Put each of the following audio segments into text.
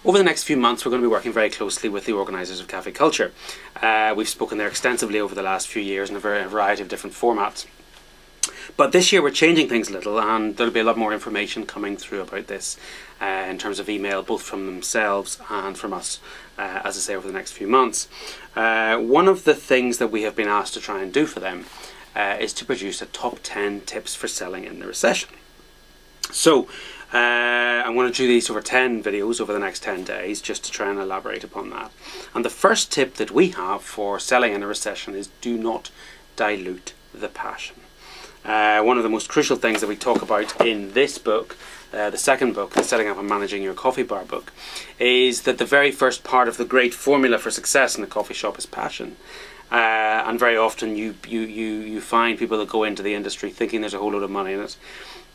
Over the next few months, we're going to be working very closely with the organisers of Cafe Culture. We've spoken there extensively over the last few years in a variety of different formats. But this year we're changing things a little, and there'll be a lot more information coming through about this in terms of email, both from themselves and from us, as I say, over the next few months. One of the things that we have been asked to try and do for them is to produce a top 10 tips for selling in the recession. So I'm going to do these over 10 videos over the next 10 days just to try and elaborate upon that. And the first tip that we have for selling in a recession is do not dilute the passion. One of the most crucial things that we talk about in this book, the second book, the Setting Up and Managing Your Coffee Bar book, is that the very first part of the great formula for success in a coffee shop is passion. And very often you find people that go into the industry thinking there's a whole load of money in it,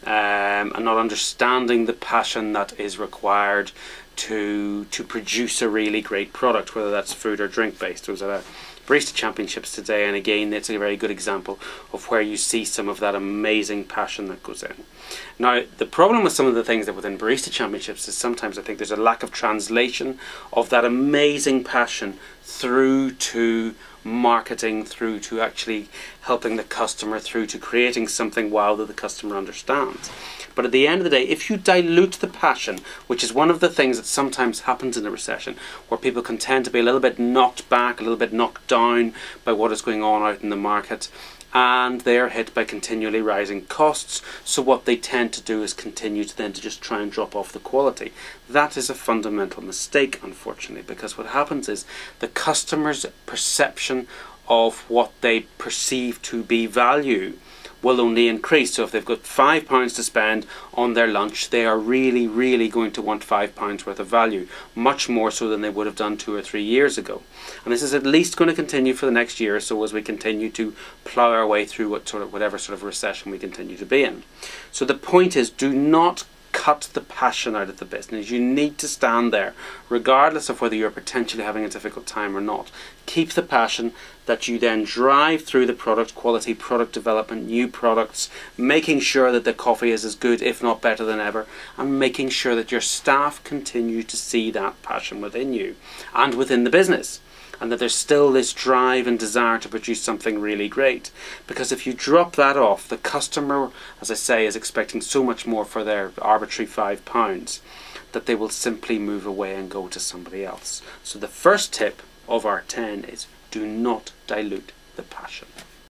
and not understanding the passion that is required to produce a really great product, whether that's food or drink based. I was at a Barista Championships today, and again it's a very good example of where you see some of that amazing passion that goes in. Now, the problem with some of the things that within Barista Championships is sometimes I think there's a lack of translation of that amazing passion through to marketing, through to actually helping the customer, through to creating something wow that the customer understands. But at the end of the day, if you dilute the passion, which is one of the things that sometimes happens in a recession, where people can tend to be a little bit knocked back, a little bit knocked down by what is going on out in the market, and they are hit by continually rising costs, so what they tend to do is continue to then just try and drop off the quality. That is a fundamental mistake, unfortunately, because what happens is the customer's perception of what they perceive to be value will only increase. So if they've got £5 to spend on their lunch, they are really going to want £5 worth of value, much more so than they would have done 2 or 3 years ago. And this is at least going to continue for the next year or so as we continue to plough our way through whatever sort of recession we continue to be in. So the point is, do not cut the passion out of the business. You need to stand there, regardless of whether you're potentially having a difficult time or not. Keep the passion that you then drive through the product quality, product development, new products, making sure that the coffee is as good, if not better than ever, and making sure that your staff continue to see that passion within you and within the business, and that there's still this drive and desire to produce something really great. Because if you drop that off, the customer, as I say, is expecting so much more for their arbitrary £5 that they will simply move away and go to somebody else. So the first tip of our 10 is do not dilute the passion.